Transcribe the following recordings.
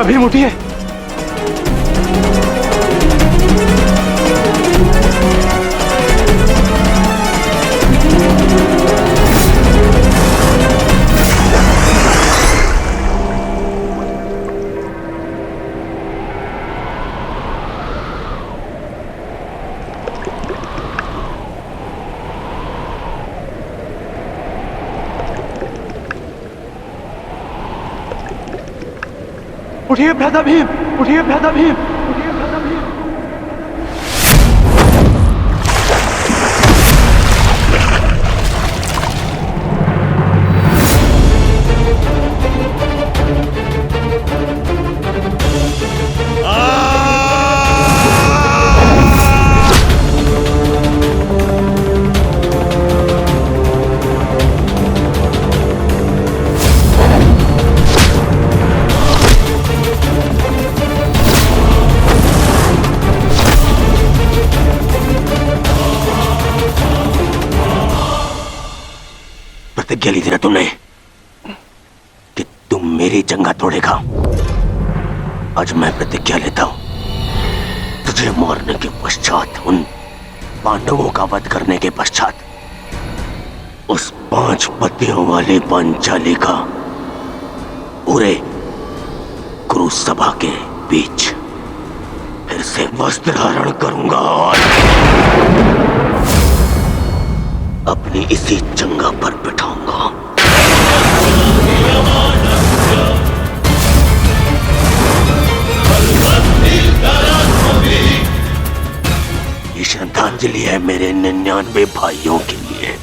भीम उठिए। उठिए भ्राता भीम, उठिए भ्राता भीम, उठिए भ्राता भीम। प्रतिज्ञा ली थी ना तुमने कि तुम मेरी जंगा तोड़ेगा। आज मैं प्रतिज्ञा लेता हूं, तुझे मारने के पश्चात, उन पांडवों का वध करने के पश्चात, उस 5 पतियों वाली पांचाली का पूरे कुरु सभा के बीच फिर से वस्त्र धारण करूंगा और अपनी इसी जंगा पर बिठाऊंगा। ये श्रद्धांजलि है मेरे 99 भाइयों के लिए।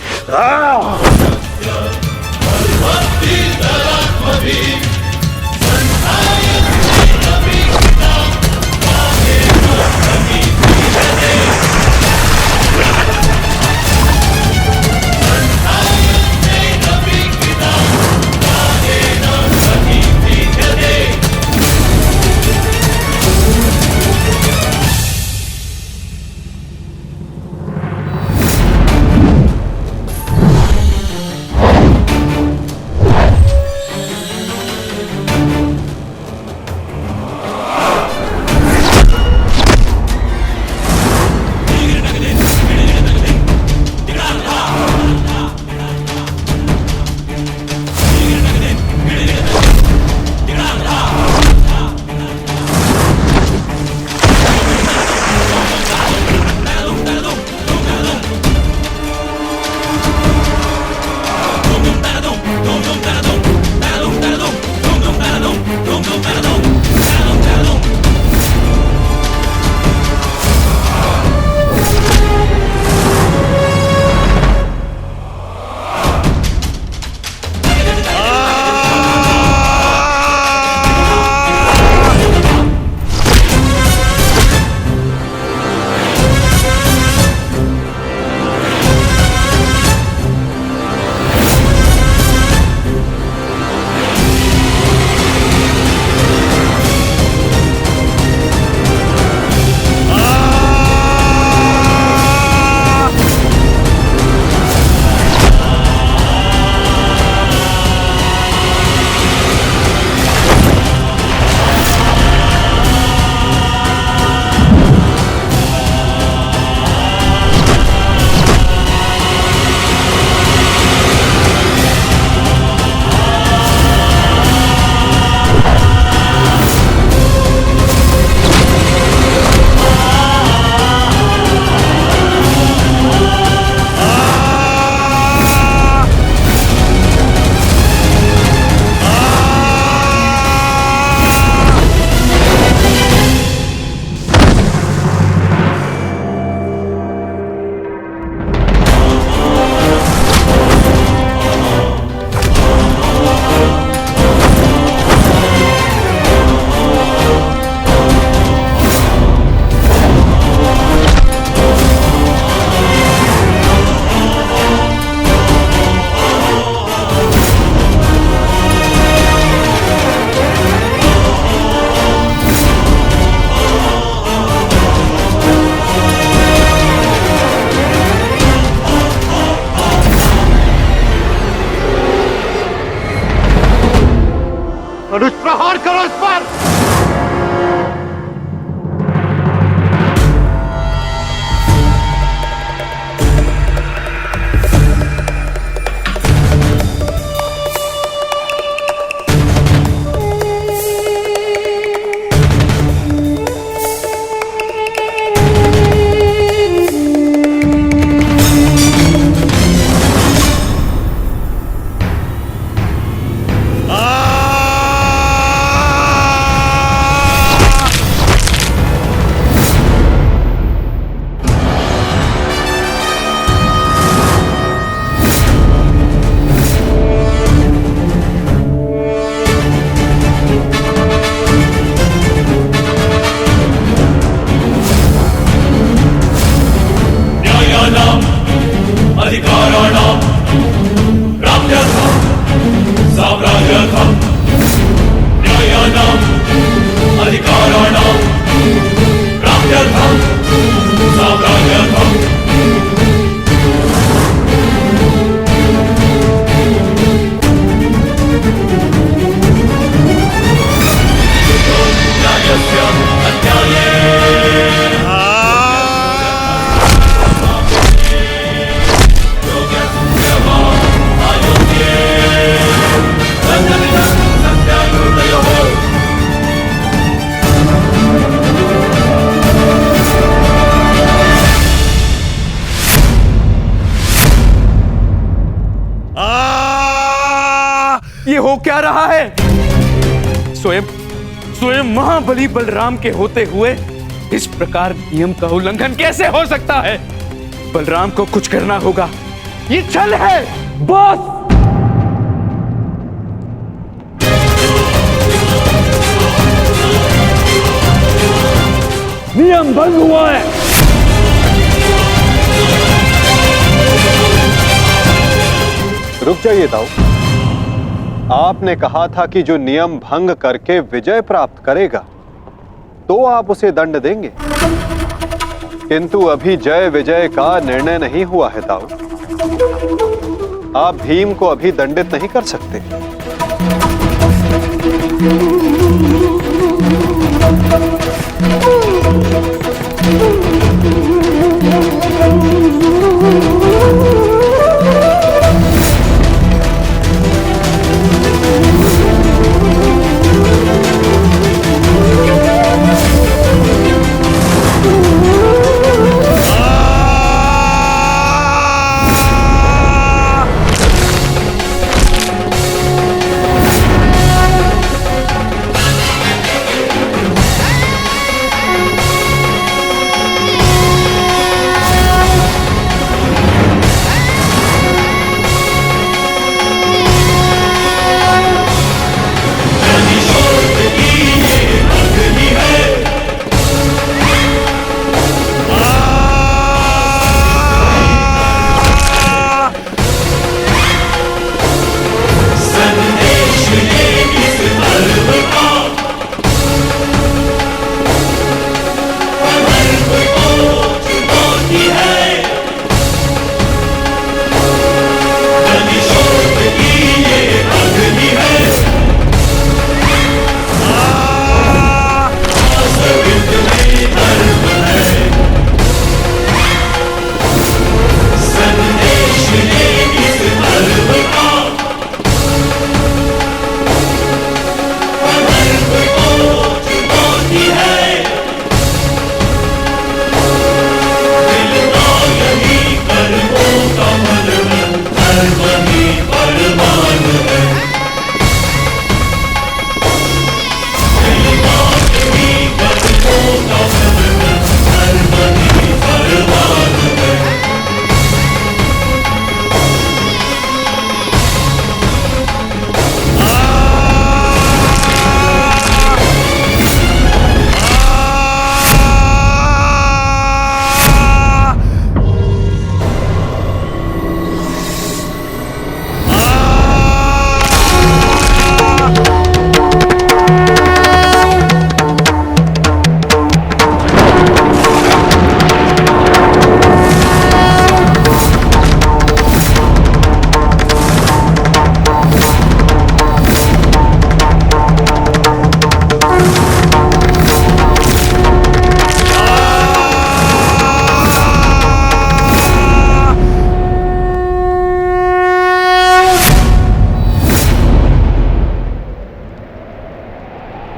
हो क्या रहा है? स्वयं स्वयं महाबली बलराम के होते हुए इस प्रकार नियम का उल्लंघन कैसे हो सकता है? बलराम को कुछ करना होगा। ये छल है बॉस। नियम भंग हुआ है। रुक जाइए दाऊ। आपने कहा था कि जो नियम भंग करके विजय प्राप्त करेगा तो आप उसे दंड देंगे, किंतु अभी जय विजय का निर्णय नहीं हुआ है दाऊ। आप भीम को अभी दंडित नहीं कर सकते।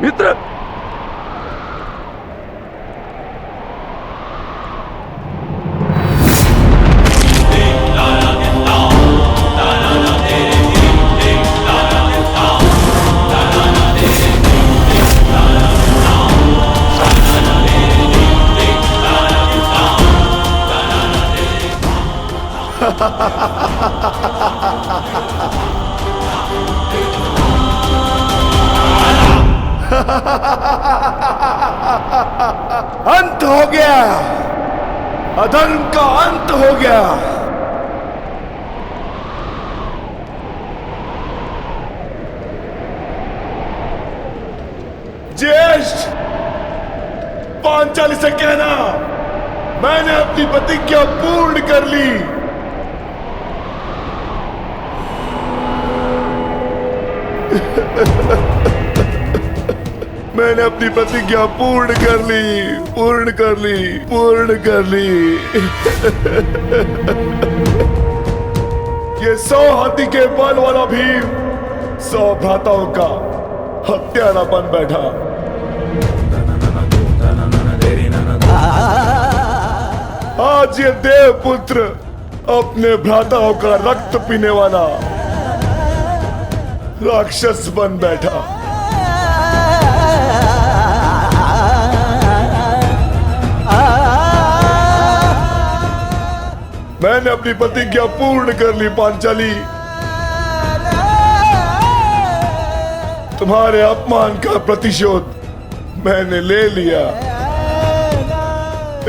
मित्र, अंत हो गया। अधर्म का अंत हो गया। ज्येष्ठ, पांचाली से कहना मैंने अपनी प्रतिज्ञा पूर्ण कर ली। मैंने अपनी प्रतिज्ञा पूर्ण कर ली, पूर्ण कर ली, पूर्ण कर ली। ये 100 हाथी के बल वाला भीम 100 भ्राताओं का हत्यारा बन बैठा। आज ये देवपुत्र अपने भ्राताओं का रक्त पीने वाला राक्षस बन बैठा। मैंने अपनी प्रतिज्ञा पूर्ण कर ली पांचाली। तुम्हारे अपमान का प्रतिशोध मैंने ले लिया।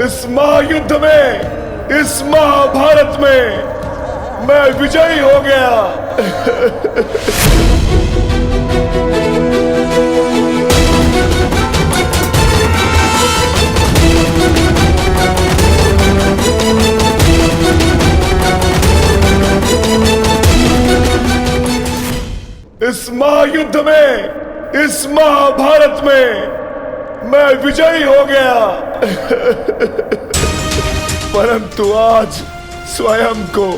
इस महायुद्ध में, इस महाभारत में मैं विजयी हो गया। इस महायुद्ध में, इस महाभारत में मैं विजयी हो गया। परंतु आज स्वयं को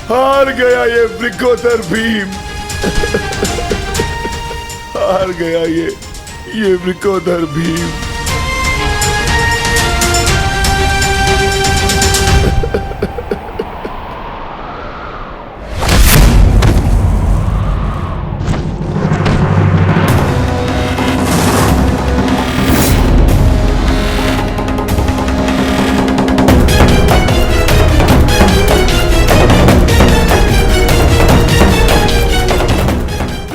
हार गया ये वृकोदर भीम। हार गया ये वृकोदर भीम।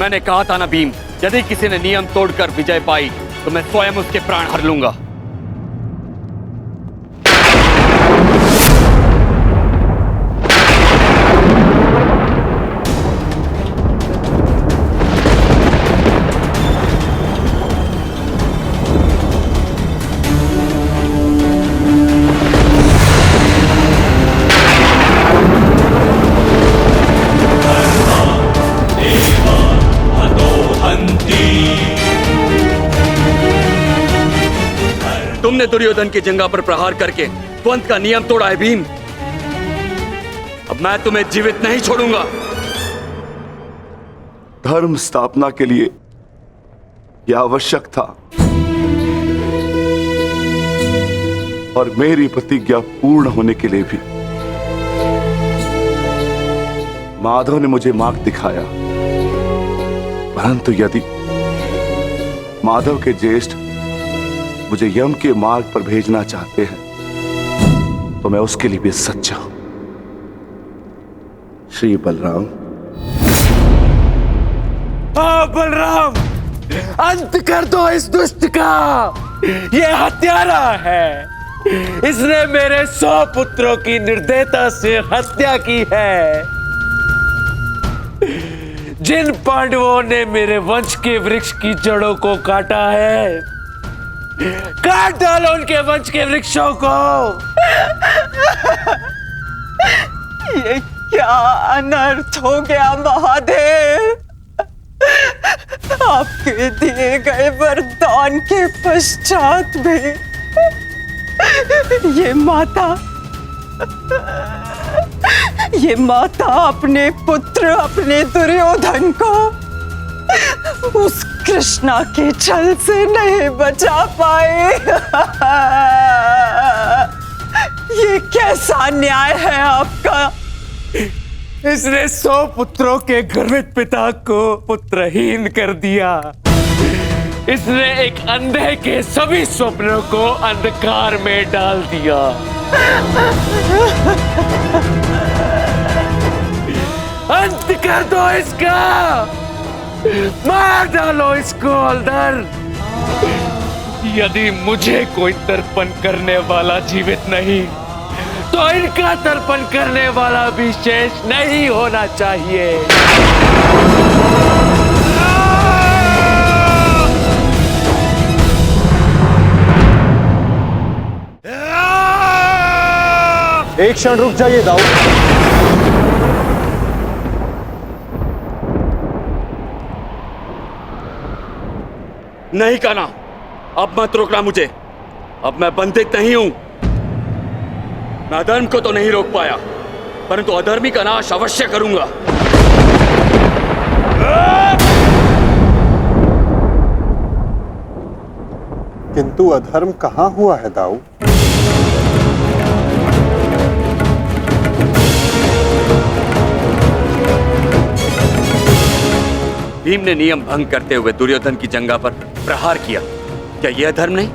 मैंने कहा था ना भीम, यदि किसी ने नियम तोड़कर विजय पाई तो मैं स्वयं उसके प्राण हर लूंगा। तुमने दुर्योधन की जंगा पर प्रहार करके द्वंद का नियम तोड़ा है भीम। अब मैं तुम्हें जीवित नहीं छोड़ूंगा। धर्म स्थापना के लिए यह आवश्यक था और मेरी प्रतिज्ञा पूर्ण होने के लिए भी। माधव ने मुझे मार्ग दिखाया, परंतु यदि माधव के ज्येष्ठ मुझे यम के मार्ग पर भेजना चाहते हैं तो मैं उसके लिए भी सच्चा हूं। श्री बलराम। बलराम, अंत कर दो इस दुष्ट का। ये हत्यारा है। इसने मेरे 100 पुत्रों की निर्दयता से हत्या की है। जिन पांडवों ने मेरे वंश के वृक्ष की जड़ों को काटा है, काट डालो उनके वंश के वृक्षों को। ये क्या अनर्थ हो गया महादेव। आपके दिए गए वरदान के पश्चात भी ये माता अपने पुत्र, अपने दुर्योधन को उस कृष्णा के छल से नहीं बचा पाए। ये कैसा न्याय है आपका। इसने 100 पुत्रों के गर्वित पिता को पुत्रहीन कर दिया। इसने एक अंधे के सभी स्वप्नों को अंधकार में डाल दिया। अंत कर दो इसका। मार डालो इसको अंदर। यदि मुझे कोई तर्पण करने वाला जीवित नहीं तो इनका तर्पण करने वाला भी शेष नहीं होना चाहिए। एक क्षण रुक जाइए दाऊद। नहीं कहना, अब मत रोकना मुझे। अब मैं बंदित नहीं हूं। मैं अधर्म को तो नहीं रोक पाया, परंतु अधर्मी का नाश अवश्य करूंगा। किंतु अधर्म कहां हुआ है दाऊद? भीम ने नियम भंग करते हुए दुर्योधन की जंघा पर प्रहार किया, क्या यह धर्म नहीं?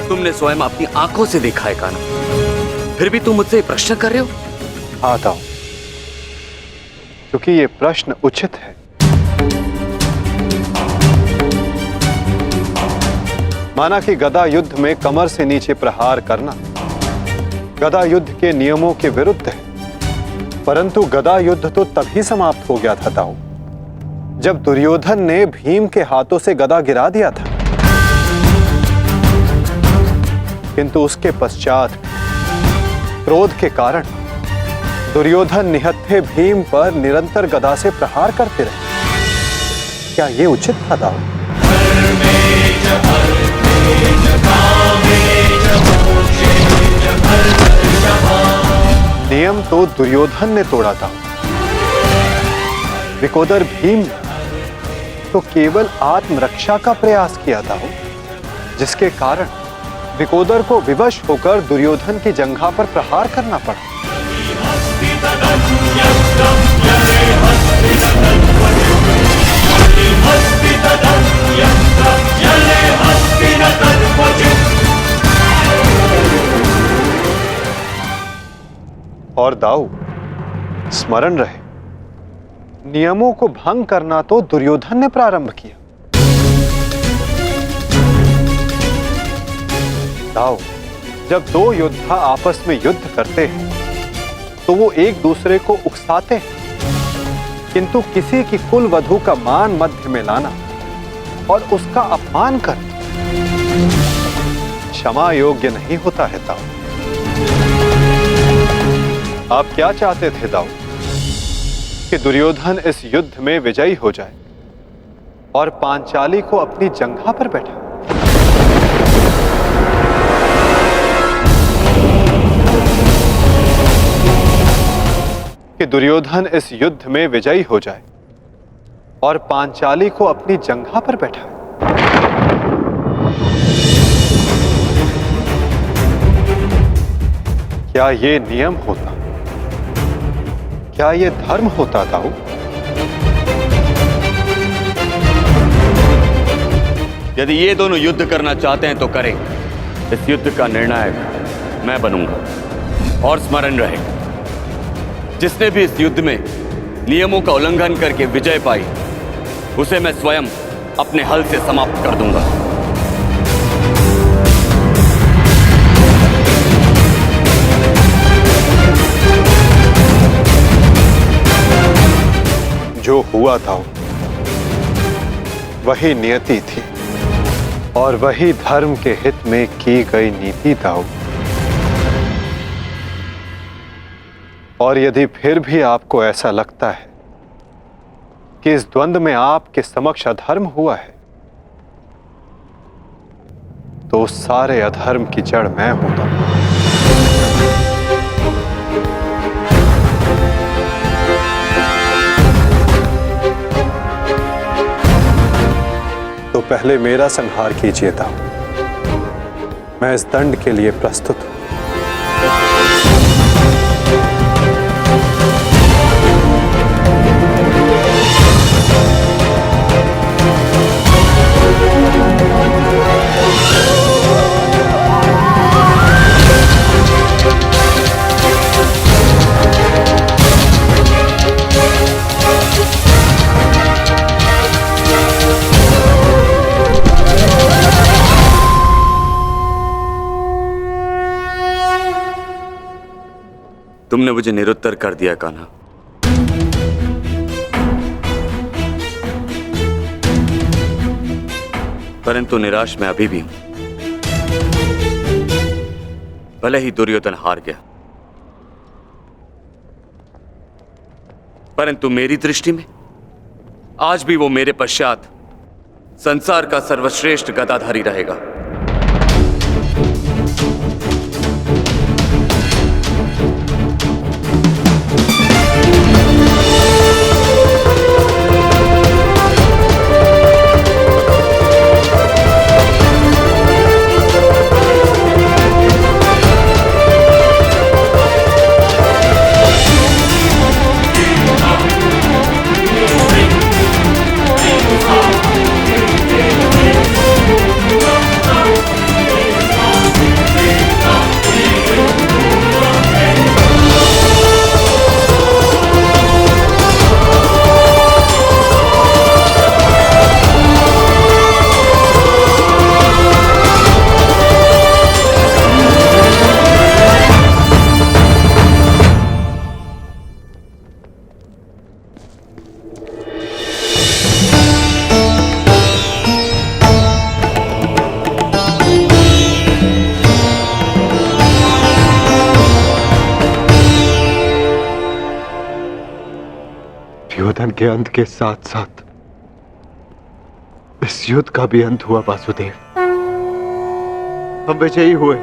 तुमने स्वयं अपनी आंखों से देखा है कान्हा, फिर भी तुम मुझसे प्रश्न कर रहे हो? आता हूं, क्योंकि ये प्रश्न उचित है। माना कि गदा युद्ध में कमर से नीचे प्रहार करना गदा युद्ध के नियमों के विरुद्ध है, परंतु गदा युद्ध तो तभी समाप्त हो गया था दाऊ, जब दुर्योधन ने भीम के हाथों से गदा गिरा दिया था। किंतु उसके पश्चात क्रोध के कारण दुर्योधन निहत्थे भीम पर निरंतर गदा से प्रहार करते रहे। क्या यह उचित था दाऊ? नियम तो दुर्योधन ने तोड़ा था, विकोदर भीम ने तो केवल आत्मरक्षा का प्रयास किया था, जिसके कारण विकोदर को विवश होकर दुर्योधन की जंघा पर प्रहार करना पड़ा। और दाऊ, स्मरण रहे, नियमों को भंग करना तो दुर्योधन ने प्रारंभ किया। दाऊ, जब दो योद्धा आपस में युद्ध करते हैं तो वो एक दूसरे को उकसाते हैं, किंतु किसी की कुल वधू का मान मध्य में लाना और उसका अपमान करना क्षमा योग्य नहीं होता है दाऊ। आप क्या चाहते थे दाऊ? कि दुर्योधन इस युद्ध में विजयी हो जाए और पांचाली को अपनी जंघा पर बैठा। कि दुर्योधन इस युद्ध में विजयी हो जाए और पांचाली को अपनी जंघा पर बैठा। क्या ये नियम होता? क्या ये धर्म होता दाऊ? यदि ये दोनों युद्ध करना चाहते हैं तो करें। इस युद्ध का निर्णायक मैं बनूंगा। और स्मरण रहे, जिसने भी इस युद्ध में नियमों का उल्लंघन करके विजय पाई, उसे मैं स्वयं अपने हल से समाप्त कर दूंगा। जो हुआ था वही नियति थी और वही धर्म के हित में की गई नीति था। और यदि फिर भी आपको ऐसा लगता है कि इस द्वंद्व में आपके समक्ष अधर्म हुआ है, तो उस सारे अधर्म की जड़ मैं हूं। तो पहले मेरा संहार कीजिए दाऊ। मैं इस दंड के लिए प्रस्तुत हूं। तुमने मुझे निरुत्तर कर दिया कान्हा। परंतु निराश मैं अभी भी हूं। भले ही दुर्योधन हार गया, परंतु मेरी दृष्टि में आज भी वो मेरे पश्चात संसार का सर्वश्रेष्ठ गदाधारी रहेगा। दुर्योधन के अंत के साथ साथ इस युद्ध का भी अंत हुआ वासुदेव। हम विजयी हुए।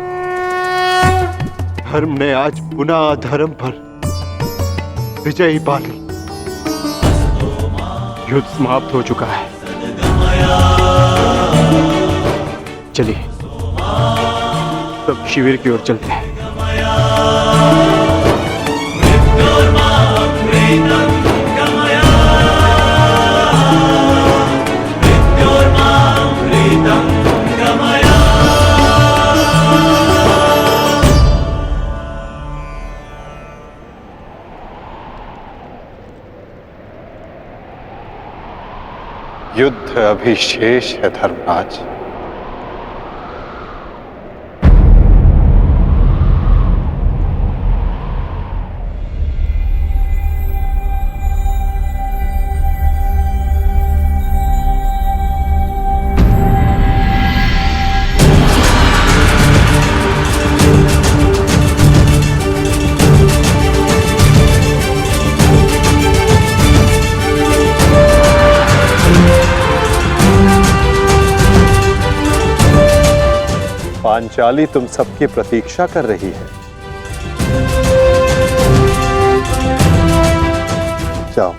धर्म ने आज पुनः अधर्म पर विजयी पा ली। युद्ध समाप्त हो चुका है। चलिए सब शिविर की ओर चलते हैं। युद्ध अभी शेष है धर्मराज। पांचाली तुम सबकी प्रतीक्षा कर रही है। जाओ।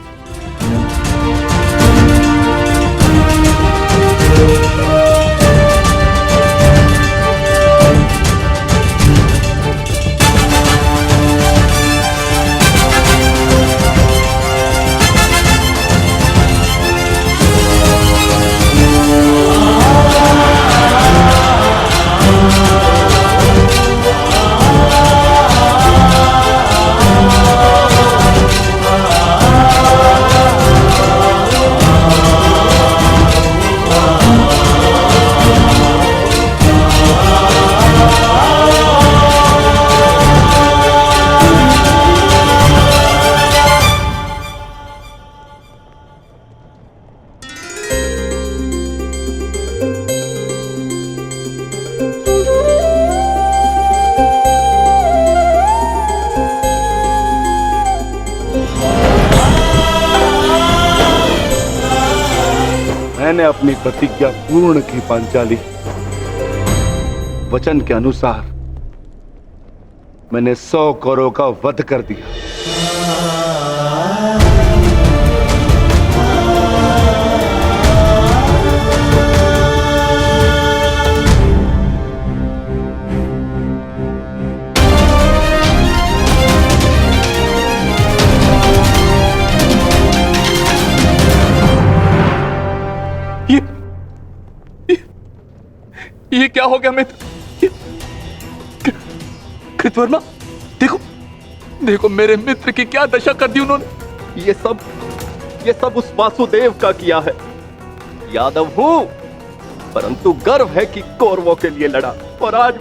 मैंने अपनी प्रतिज्ञा पूर्ण की पांचाली। वचन के अनुसार मैंने 100 कौरवों का वध कर दिया। ये क्या हो गया मित्र? कृतवर्मा, देखो देखो मेरे मित्र की क्या दशा कर दी उन्होंने। ये सब उस वासुदेव का किया है। यादव हूं, परंतु गर्व है कि कौरवों के लिए लड़ा। और आज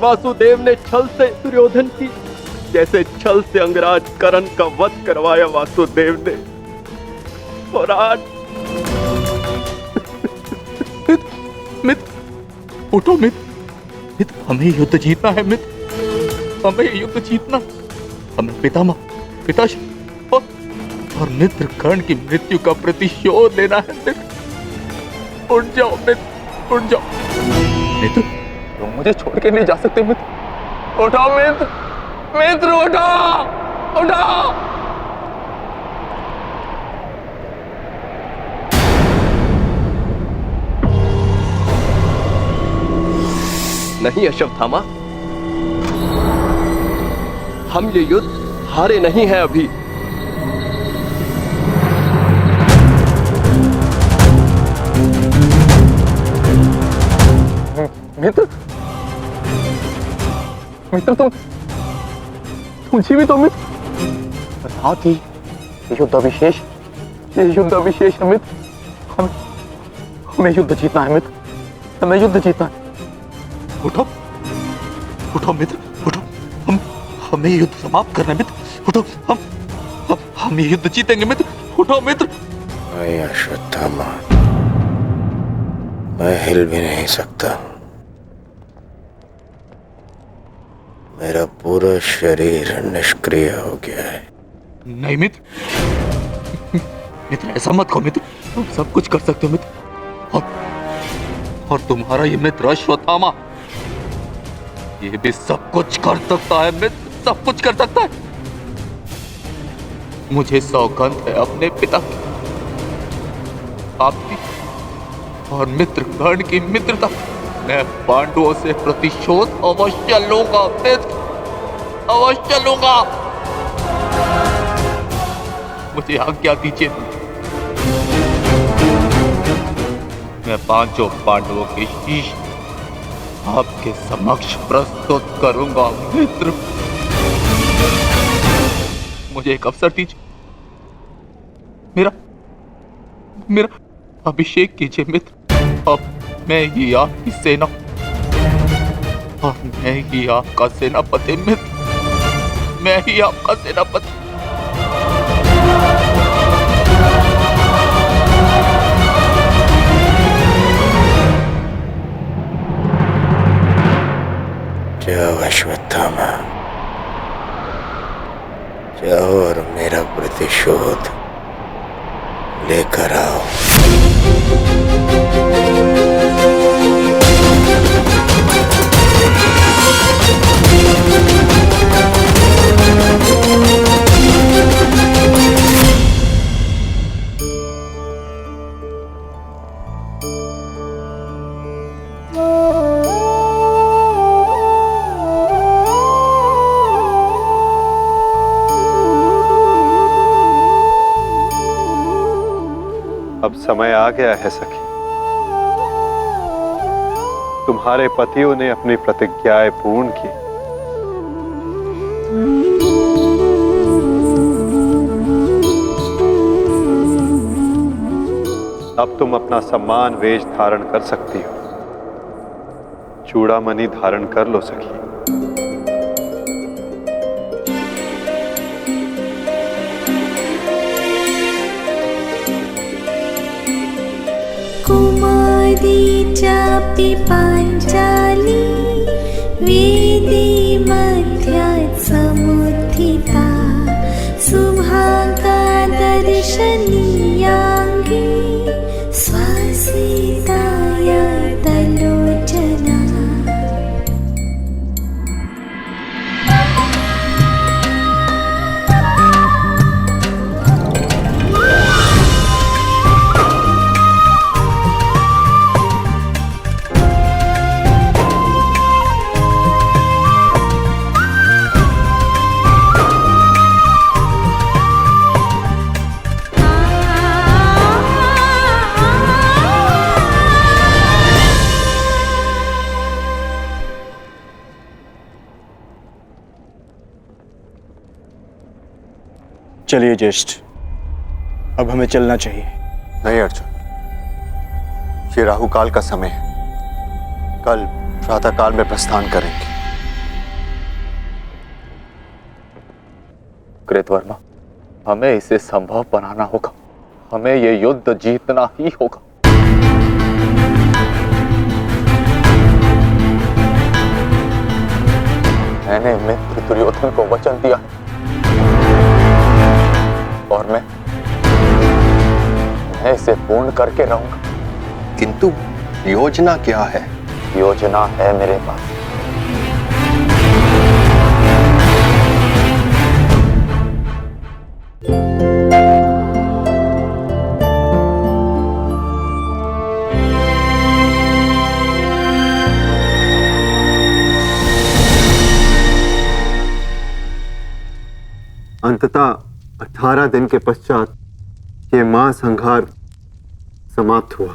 वासुदेव ने छल से दुर्योधन की जैसे छल से अंगराज कर्ण का वध करवाया वासुदेव ने। और आज मित्र उठो मित्र, हमें युद्ध जीतना है मित्र, हमें युद्ध जीतना। हमें पिताश्री और मित्र कर्ण की मृत्यु का प्रतिशोध लेना है मित्र। उठ जाओ मित्र, उठ जाओ मित्र, तुम मुझे छोड़ के नहीं जा सकते मित्र। उठो मित्र, मित्र उठो, उठो। नहीं अश्वत्थामा, हम ये युद्ध हारे नहीं हैं अभी। मित्र, मित्र तुम जीवित हो मित्र। साथ ही युद्ध अभिशेष है मित्र। हमें युद्ध जीतना है मित्र, हमें युद्ध जीतना है। उठो उठो मित्र, उठो, हमें युद्ध समाप्त करना है मित्र। उठो, हम ये युद्ध जीतेंगे मित्र। उठो मित्र। नहीं अश्वत्थामा, मैं हिल भी नहीं सकता। मेरा पूरा शरीर निष्क्रिय हो गया है। नहीं मित्र, मित्र ऐसा मत कहो मित्र, तुम सब कुछ कर सकते हो मित्र। और तुम्हारा ये मित्र अश्वत्थामा, ये भी सब कुछ कर सकता है मित्र, सब कुछ कर सकता है। मुझे सौगंध है अपने पिता की, आपकी और मित्र गण की मित्रता, मैं पांडवों से प्रतिशोध अवश्य लूंगा मित्र, अवश्य लूंगा। मुझे आज्ञा दीजिए, मैं पांचों पांडवों के शीश आपके समक्ष प्रस्तुत करूंगा मित्र। मुझे एक अवसर दीजिए, मेरा अभिषेक कीजिए मित्र। अब मैं ही आपकी सेना और मैं ही आपका सेनापति मित्र, मैं ही आपका सेनापति। जाओ अश्वत्थामा, जाओ और मेरा प्रतिशोध लेकर आओ। अब समय आ गया है सखी, तुम्हारे पतियों ने अपनी प्रतिज्ञाएं पूर्ण की। अब तुम अपना सम्मान वेश धारण कर सकती हो, चूड़ामणि धारण कर लो सखी। चापि पाञ्चाली वेदी मध्यात् समुत्थिता सुभागा दर्शनीयाङ्गी स्वसीताय तलोचना। चलिए ज्येष्ठ, अब हमें चलना चाहिए। नहीं अर्जुन, ये राहुकाल का समय है, कल प्रातःकाल में प्रस्थान करेंगे। कृतवर्मा, हमें इसे संभव बनाना होगा, हमें ये युद्ध जीतना ही होगा। मैंने मित्र दुर्योधन को वचन दिया और मैं इसे पूर्ण करके रहूंगा। किंतु योजना क्या है? योजना है मेरे पास। अंततः 18 दिन के पश्चात ये महासंहार समाप्त हुआ।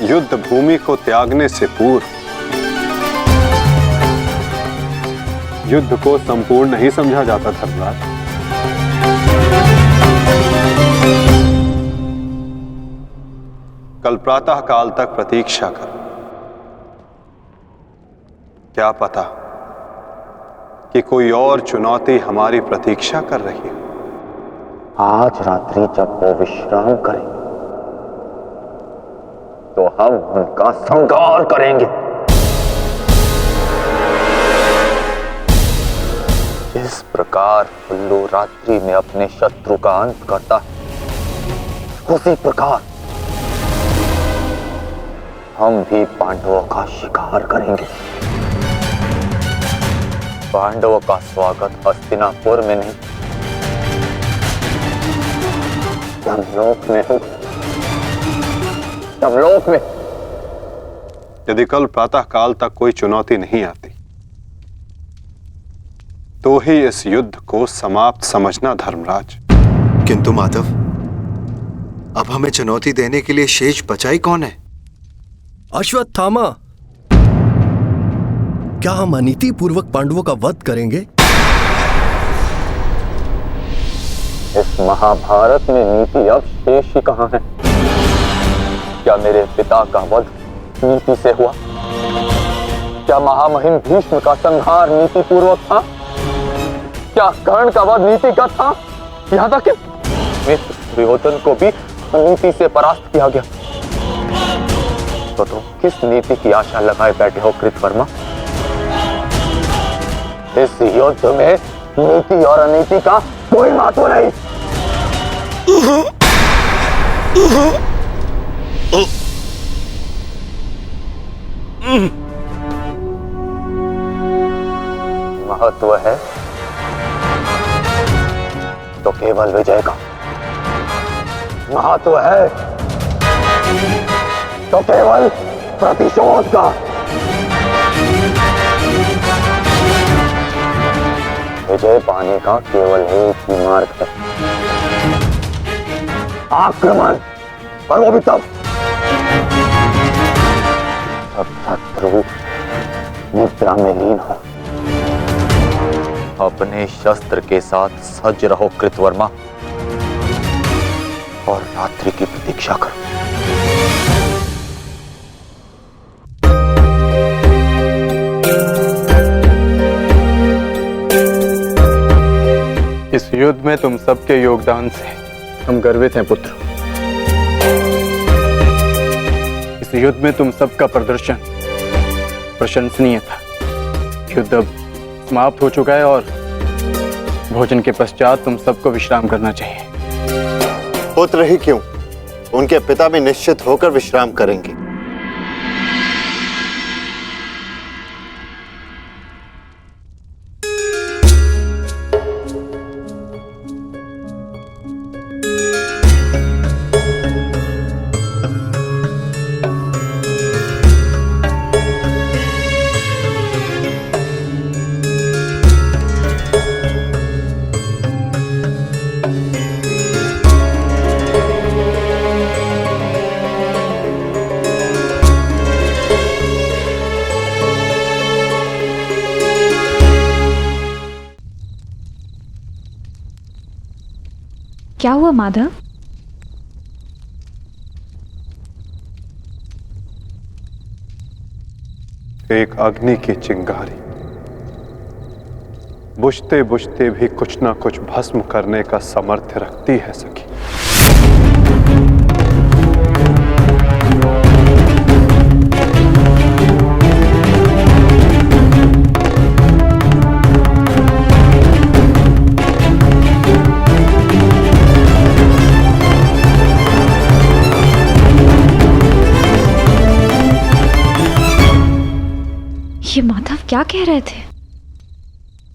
युद्ध भूमि को त्यागने से पूर्व युद्ध को संपूर्ण नहीं समझा जाता धर्मराज। कल प्रातः काल तक प्रतीक्षा कर, क्या पता कि कोई और चुनौती हमारी प्रतीक्षा कर रही हो। आज रात्रि जब वो विश्राम करें तो हम उनका संहार करेंगे। जिस प्रकार उल्लू रात्रि में अपने शत्रु का अंत करता है, उसी प्रकार हम भी पांडवों का शिकार करेंगे। पांडवों का स्वागत हस्तिनापुर में नहीं, यमलोक में होगा। यमलोक में। यदि कल प्रातः काल तक कोई चुनौती नहीं आती तो ही इस युद्ध को समाप्त समझना धर्मराज। किंतु माधव, अब हमें चुनौती देने के लिए शेष बचा ही कौन है? अश्वत्थामा। क्या हम अनीति पूर्वक पांडवों का वध करेंगे? इस महाभारत में नीति अब शेष ही कहां है? क्या मेरे पिता का वध नीति से हुआ? क्या महामहिम भीष्म का संहार नीति पूर्वक था? क्या कर्ण का वध नीति का था? यहां तक कि मित्र दुर्योधन को भी नीति से परास्त किया गया। तो तुम किस नीति की आशा लगाए बैठे हो कृतवर्मा? इस युद्ध में नीति और अनीति का कोई महत्व नहीं। महत्व है तो केवल विजय का। महत्व है तो केवल प्रतिशोध का। विजय पाने का केवल एक ही मार्ग है, आक्रमण। और वो भी तब जब शत्रु निद्रा में लीन हो। अपने शस्त्र के साथ सज्ज रहो कृतवर्मा, और रात्रि की प्रतीक्षा करो। इस युद्ध में तुम सबके योगदान से हम गर्वित हैं पुत्र। इस युद्ध में तुम सबका प्रदर्शन प्रशंसनीय था। युद्ध अब समाप्त हो चुका है और भोजन के पश्चात तुम सबको विश्राम करना चाहिए। पुत्र ही क्यों, उनके पिता भी निश्चित होकर विश्राम करेंगे। क्या हुआ माधव? एक अग्नि की चिंगारी बुझते बुझते भी कुछ ना कुछ भस्म करने का सामर्थ्य रखती है सखी। ये माधव क्या कह रहे थे?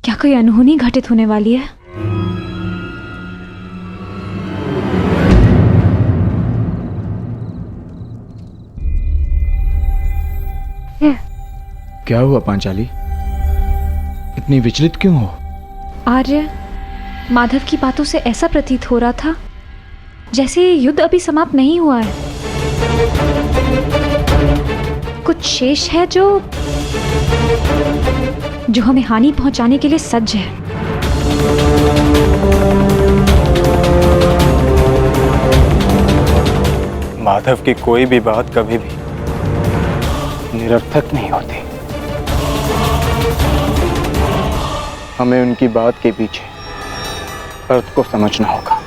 क्या कोई अनहोनी घटित होने वाली है? क्या हुआ पांचाली? इतनी विचलित क्यों हो? आर्य, माधव की बातों से ऐसा प्रतीत हो रहा था जैसे ये युद्ध अभी समाप्त नहीं हुआ है। कुछ शेष है जो हमें हानि पहुंचाने के लिए सज्ज है। माधव की कोई भी बात कभी भी निरर्थक नहीं होती। हमें उनकी बात के पीछे अर्थ को समझना होगा।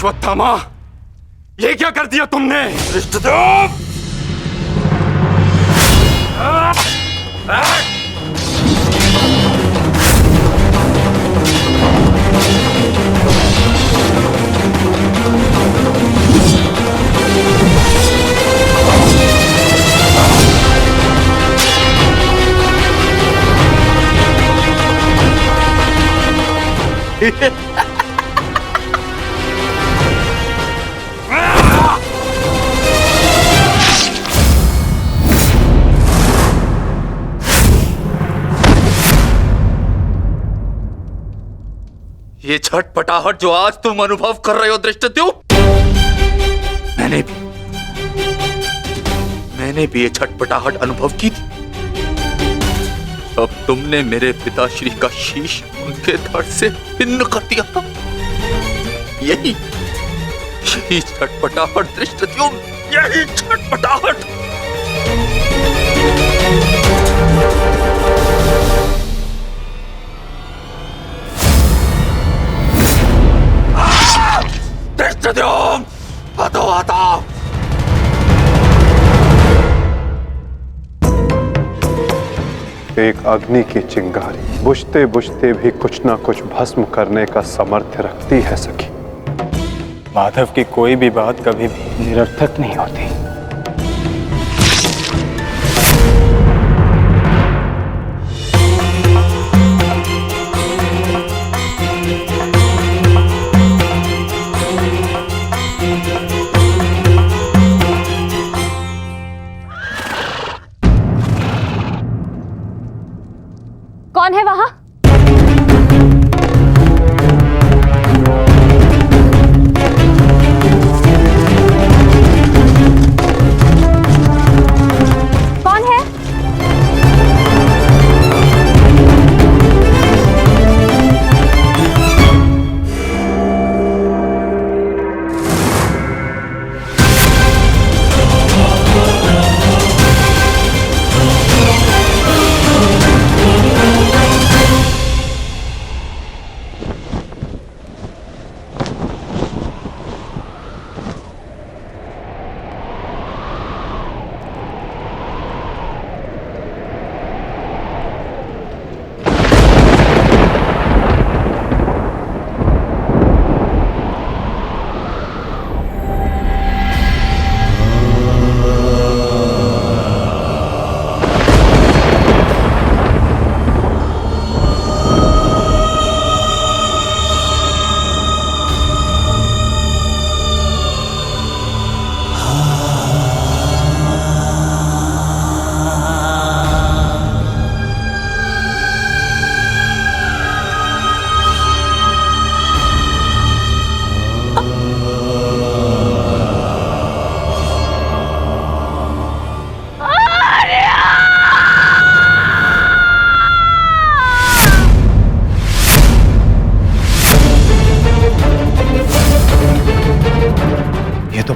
अश्वत्थामा, ये क्या कर दिया तुमने? धृष्टद्युम्न! ये छटपटाहट जो आज तुम अनुभव कर रहे हो धृष्टद्युम्न, मैंने भी ये छटपटाहट अनुभव की थी। अब तुमने मेरे पिताश्री का शीश उनके धड़ से भिन्न कर दिया था। यही छटपटाहट धृष्टद्युम्न, यही छटपटाहट। धृष्टद्युम्न, हतो। एक अग्नि की चिंगारी बुझते बुझते भी कुछ ना कुछ भस्म करने का सामर्थ्य रखती है सखी। माधव की कोई भी बात कभी भी निरर्थक नहीं होती। कौन है वहां? कौन है?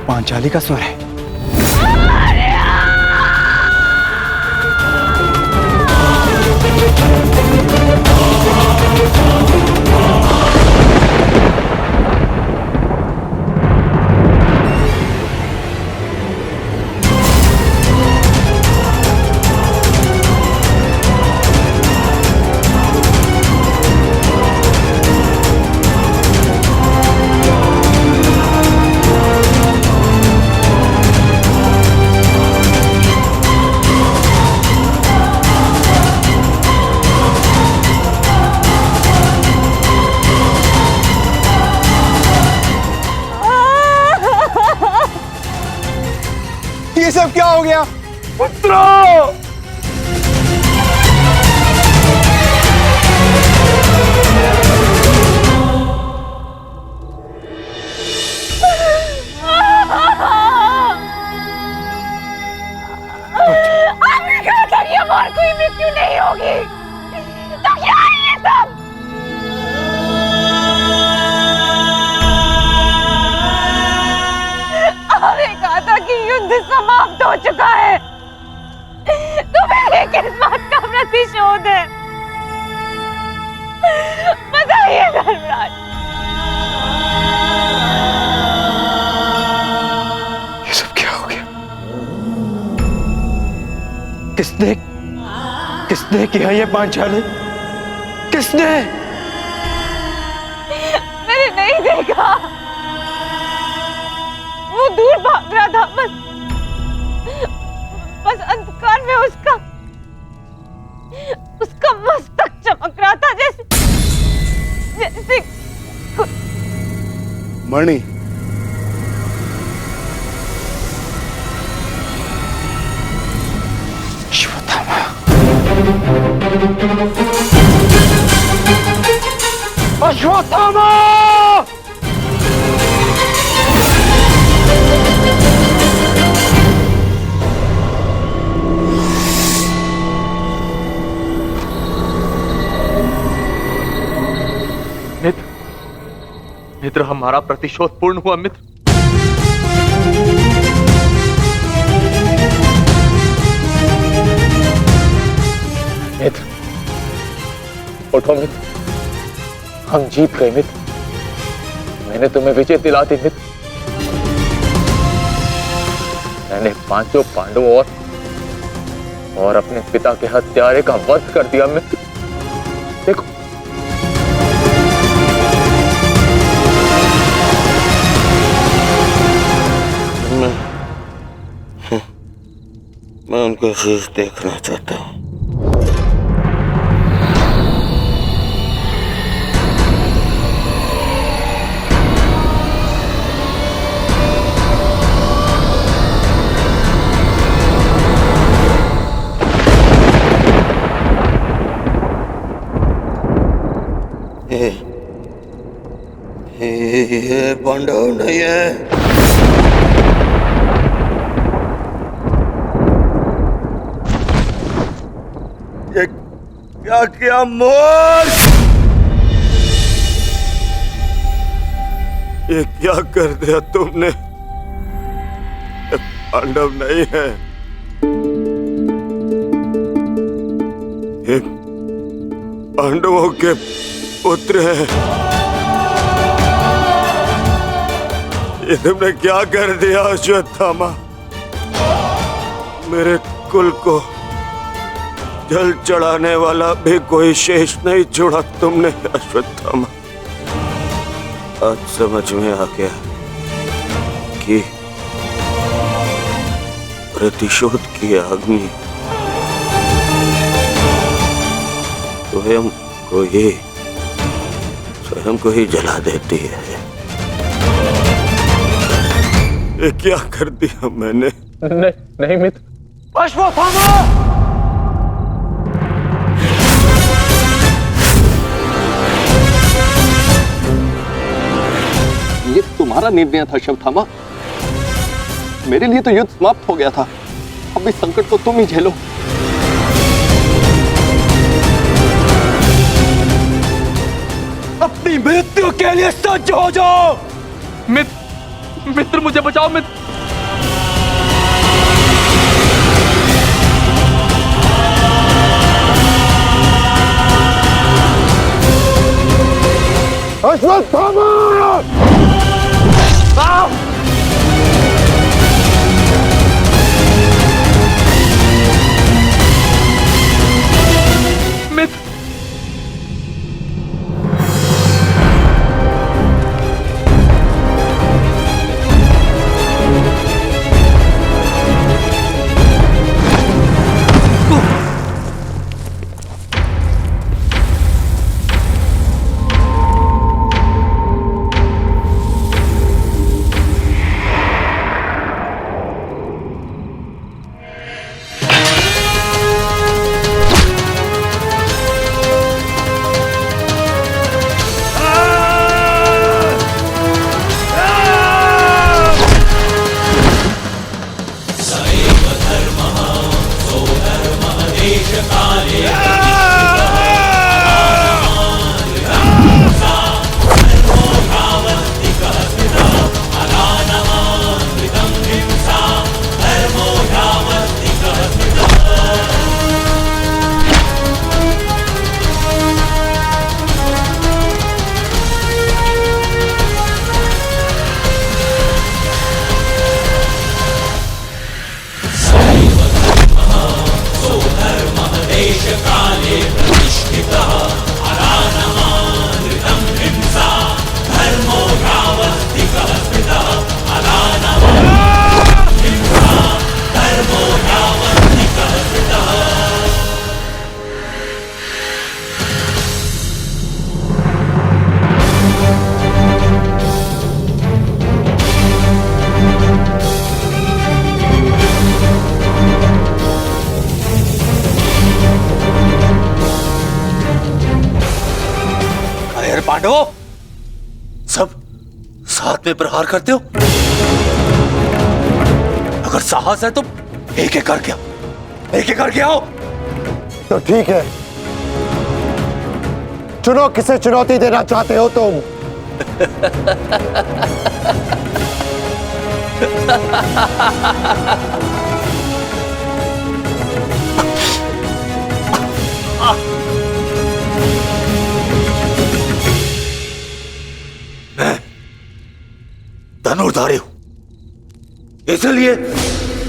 पांचाली का स्वर है। ये सब क्या हो गया? पुत्रो! आपने कहा था कि अब और कोई मृत्यु नहीं होगी, तो क्या है ये सब? आपने कहा था कि युद्ध समाप्त हो चुका है, तो मेरे किस बात का प्रतिशोध है? बताइए धर्मराज। किसने किया ये पांचाली? किसने? मैंने नहीं देखा, वो दूर भाग रहा था। बस अंधकार में उसका मस्तक चमक रहा था, जैसे मणि, अश्वत्थामा। अश्वत्थामा! मित्र, हमारा प्रतिशोध पूर्ण हुआ मित्र। मित्र, उठो मित्र, हम जीत गए मित्र। मैंने तुम्हें विजय दिला दी मित्र। मैंने पांचों पांडवों और अपने पिता के हत्यारे का वध कर दिया मित्र। देखो, मैं उनको शीश देखना चाहता हूँ। ये पांडव नहीं है। ये क्या किया मूर्ख? ये क्या कर दिया तुमने? ये पांडव नहीं है, ये पांडवों के पुत्र हैं। ये तुमने क्या कर दिया अश्वत्थामा? मेरे कुल को जल चढ़ाने वाला भी कोई शेष नहीं छोड़ा तुमने अश्वत्थामा। आज समझ में आ गया कि प्रतिशोध की अग्नि स्वयं को ही जला देती है। ये क्या कर दिया मैंने? नहीं मित्र। अश्वत्थामा! ये तुम्हारा निर्णय था अश्वत्थामा। मेरे लिए तो युद्ध समाप्त हो गया था। अब इस संकट को तुम ही झेलो। अपनी मृत्यु के लिए सज्ज हो जाओ। मित्र मुझे बचाओ मित्र। अश्वत्थामा! मित्र, So काले प्रतिष्ठितः अरानमानृतं हिंसा धर्मो यावस्तिकः स्थितः अरानमानृतं हिंसा धर्मो यावस्तिकः स्थितः। पांडवों, सब साथ में प्रहार करते हो? अगर साहस है तो एक एक करके आओ। तो ठीक है, चुनो किसे चुनौती देना चाहते हो तुम। मैं धनुर्धारी हूं, इसलिए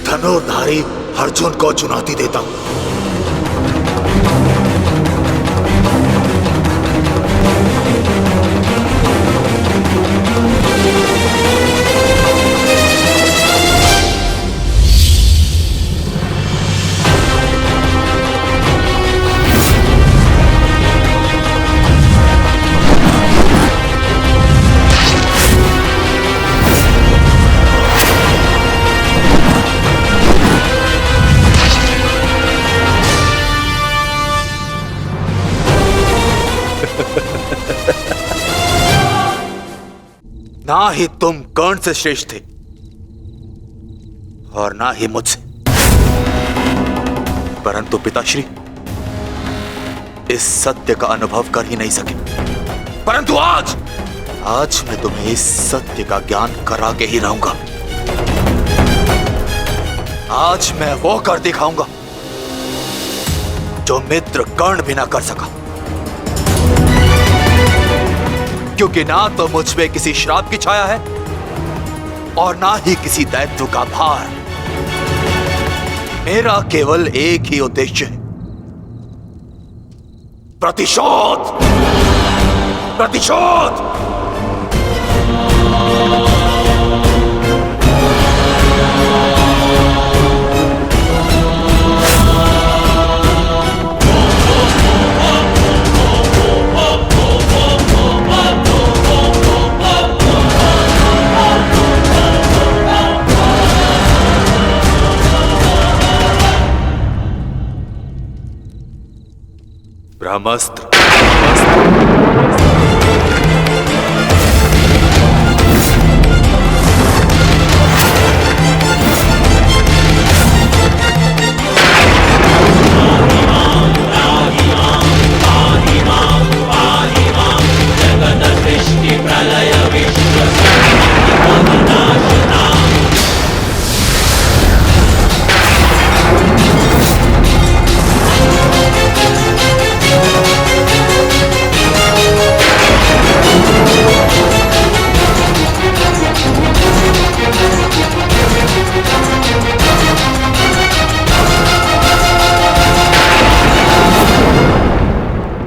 धनुर्धारी अर्जुन को चुनौती देता हूं। ना ही तुम कर्ण से श्रेष्ठ थे और ना ही मुझसे, परंतु पिताश्री इस सत्य का अनुभव कर ही नहीं सके। परंतु आज मैं तुम्हें इस सत्य का ज्ञान करा के ही रहूंगा। आज मैं वो कर दिखाऊंगा जो मित्र कर्ण भी ना कर सका, क्योंकि ना तो मुझ पे किसी श्राप की छाया है और ना ही किसी दैत्य का भार। मेरा केवल एक ही उद्देश्य है, प्रतिशोध। प्रतिशोध। ब्रह्मास्त्र।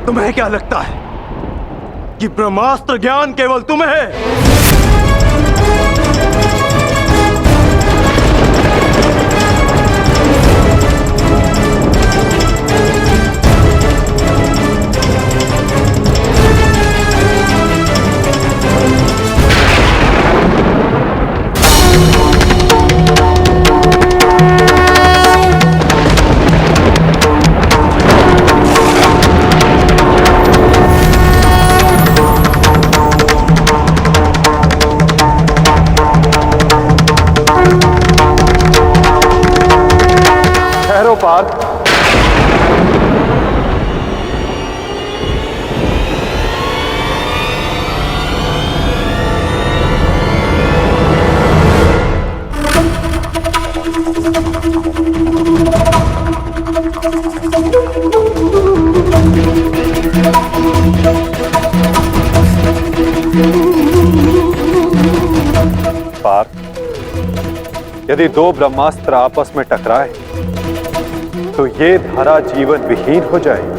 तुम्हें क्या लगता है कि ब्रह्मास्त्र ज्ञान केवल तुम्हें है? पार्थ, पार्थ, यदि दो ब्रह्मास्त्र आपस में टकराए तो ये धारा जीवन विहीन हो जाएगी।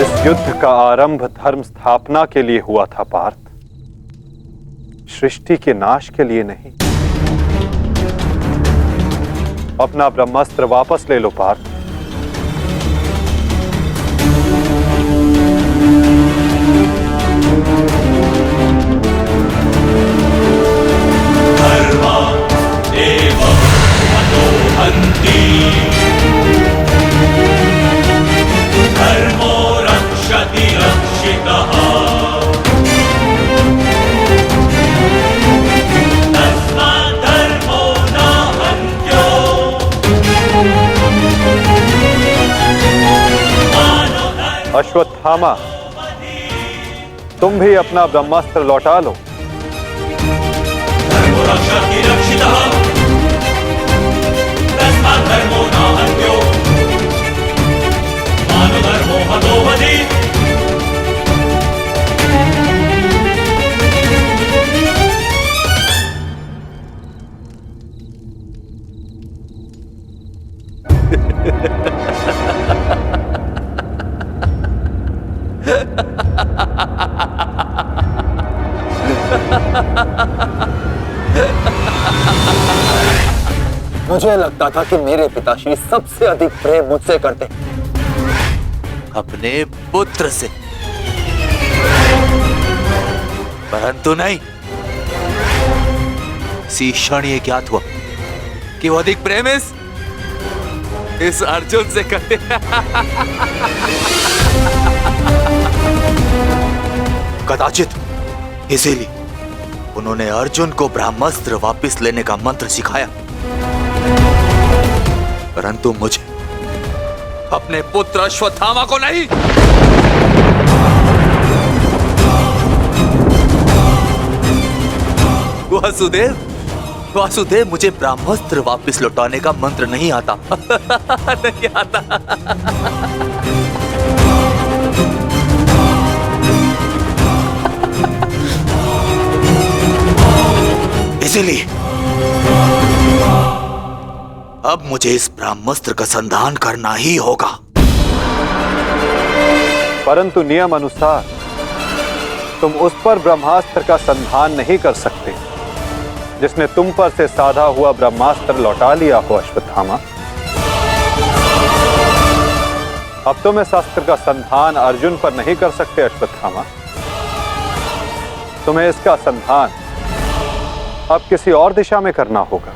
इस युद्ध का आरंभ धर्म स्थापना के लिए हुआ था पार्थ, सृष्टि के नाश के लिए नहीं। अपना ब्रह्मास्त्र वापस ले लो पार्थ। धर्मा एव मनोहन्ति धर्मो रक्षति रक्षितः तस्मात् धर्मो न हन्त्यो अश्वत्थामा, तुम भी अपना ब्रह्मास्त्र लौटा लो। धर्मो रक्षति रक्षितः तस्मात् धर्मो न हन्त्यो मानो धर्मो हतो वधि मुझे लगता था कि मेरे पिताश्री सबसे अधिक प्रेम मुझसे करते अपने पुत्र से, परंतु नहीं। इसी क्षण ये ज्ञात हुआ कि वो अधिक प्रेम इस अर्जुन से करते। कदाचित इसीलिए उन्होंने अर्जुन को ब्रह्मास्त्र वापस लेने का मंत्र सिखाया, परंतु मुझे अपने पुत्र अश्वत्थामा को नहीं। वासुदेव, मुझे ब्रह्मास्त्र वापस लौटाने का मंत्र नहीं आता। नहीं आता। इसीलिए अब मुझे इस ब्रह्मास्त्र का संधान करना ही होगा। परंतु नियम अनुसार तुम उस पर ब्रह्मास्त्र का संधान नहीं कर सकते जिसने तुम पर से साधा हुआ ब्रह्मास्त्र लौटा लिया हो अश्वत्थामा। अब तुम इस अस्त्र का संधान अर्जुन पर नहीं कर सकते अश्वत्थामा। तुम्हें इसका संधान अब किसी और दिशा में करना होगा।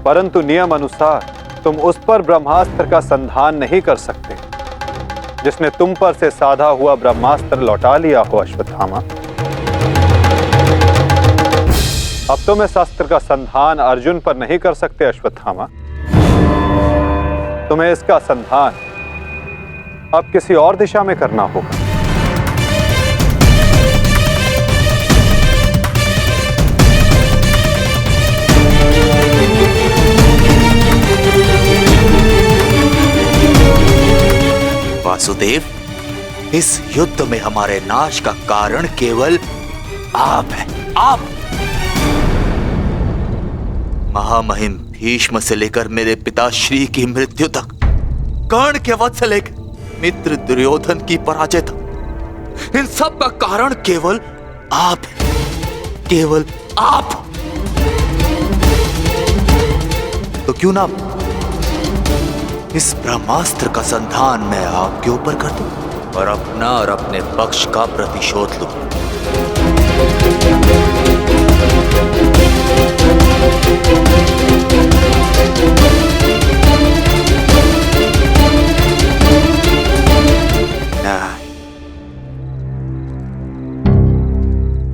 परंतु नियम अनुसार तुम उस पर ब्रह्मास्त्र का संधान नहीं कर सकते जिसने तुम पर से साधा हुआ ब्रह्मास्त्र लौटा लिया हो अश्वत्थामा। अब तुम इस अस्त्र का संधान अर्जुन पर नहीं कर सकते अश्वत्थामा। तुम्हें इसका संधान अब किसी और दिशा में करना होगा। वासुदेव, इस युद्ध में हमारे नाश का कारण केवल आप हैं। आप महामहिम भीष्म से लेकर मेरे पिताश्री की मृत्यु तक, कर्ण के वध से लेकर मित्र दुर्योधन की पराजय तक, इन सब का कारण केवल आप हैं। केवल आप। तो क्यों ना इस ब्रह्मास्त्र का संधान मैं आपके ऊपर कर दूं और अपना और अपने पक्ष का प्रतिशोध लूं।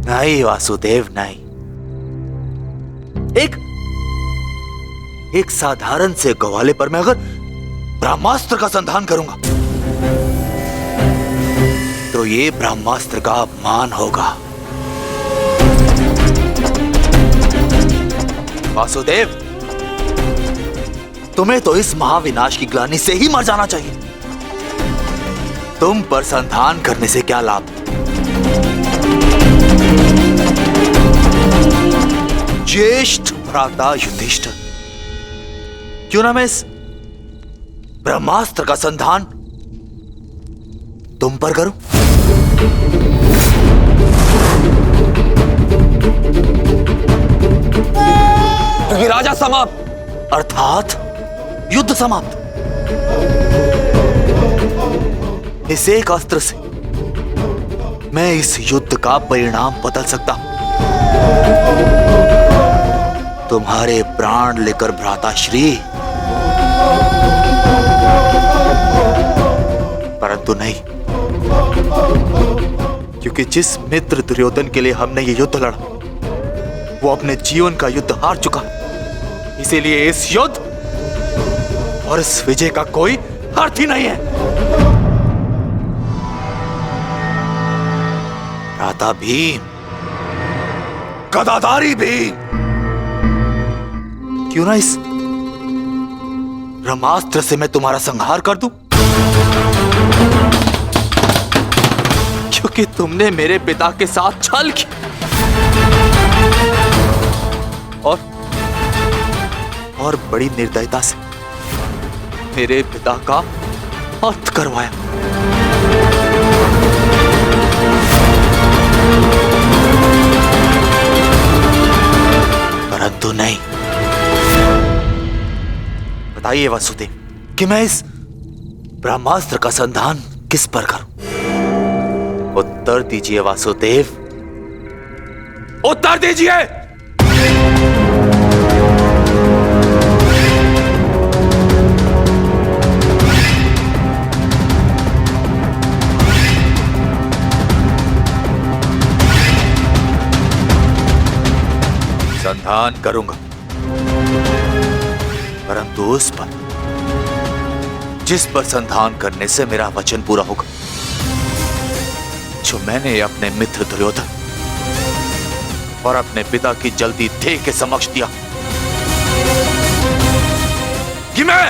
नहीं वासुदेव, नहीं। एक साधारण से ग्वाले पर मैं अगर ब्रह्मास्त्र का संधान करूंगा तो ये ब्रह्मास्त्र का अपमान होगा। वासुदेव, तुम्हें तो इस महाविनाश की ग्लानि से ही मर जाना चाहिए। तुम पर संधान करने से क्या लाभ? ज्येष्ठ भ्राता युधिष्ठिर, क्यों ना मैं इस ब्रह्मास्त्र का संधान तुम पर करूं? राजा समाप्त, अर्थात युद्ध समाप्त। इस एक अस्त्र से मैं इस युद्ध का परिणाम बदल सकता हूं। तुम्हारे प्राण लेकर भ्राताश्री, परंतु नहीं, क्योंकि जिस मित्र दुर्योधन के लिए हमने ये युद्ध लड़ा वो अपने जीवन का युद्ध हार चुका। इसीलिए इस युद्ध और इस विजय का कोई अर्थ ही नहीं है। भ्राता भीम, गदाधारी भीम, क्यों ना इस ब्रह्मास्त्र से मैं तुम्हारा संहार कर दूं? क्योंकि तुमने मेरे पिता के साथ छल किया और बड़ी निर्दयता से मेरे पिता का अंत करवाया। परंतु नहीं, बताइए वासुदेव कि मैं इस ब्रह्मास्त्र का संधान किस पर करूं? उत्तर दीजिए वासुदेव, उत्तर दीजिए। संधान करूंगा, परंतु उस पर जिस पर संधान करने से मेरा वचन पूरा होगा, जो मैंने अपने मित्र दुर्योधन और अपने पिता की जल्दी देह के समक्ष दिया कि मैं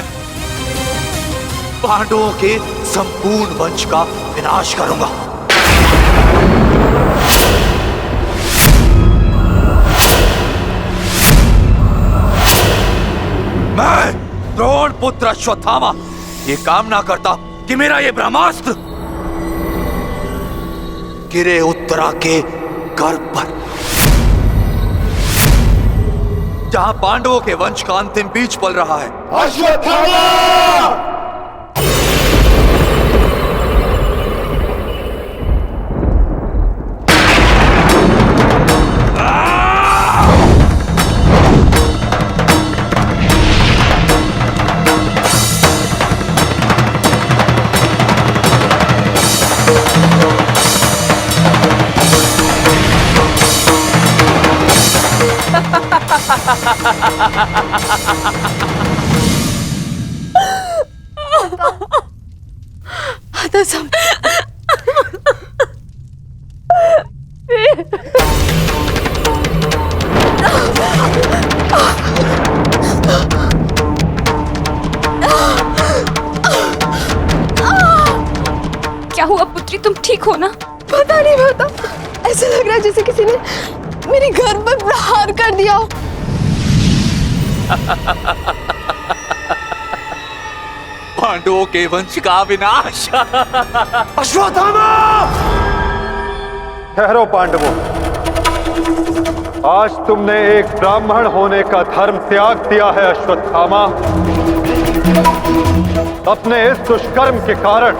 पांडवों के संपूर्ण वंश का विनाश करूंगा। मैं द्रोण पुत्र अश्वत्थामा ये कामना करता कि मेरा ये ब्रह्मास्त्र गिरे उत्तरा के गर्भ पर, जहां पांडवों के वंश का अंतिम बीज पल रहा है। अश्वत्थामा! क्या हुआ पुत्री, तुम ठीक हो ना? पता नहीं माता, ऐसा लग रहा है जैसे किसी ने मेरी घर पर प्रहार कर दिया हो। पांडवों के वंश का विनाश। अश्वत्थामा! ठहरो पांडवों, आज तुमने एक ब्राह्मण होने का धर्म त्याग दिया है। अश्वत्थामा, अपने इस दुष्कर्म के कारण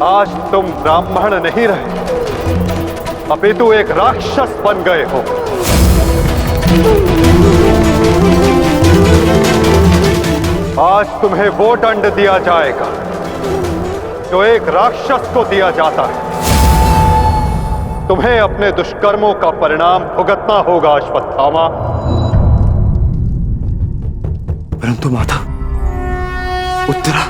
आज तुम ब्राह्मण नहीं रहे, अपितु एक राक्षस बन गए हो। आज तुम्हें वो दंड दिया जाएगा जो एक राक्षस को दिया जाता है। तुम्हें अपने दुष्कर्मों का परिणाम भुगतना होगा। अश्वत्थामा, परंतु माता उत्तरा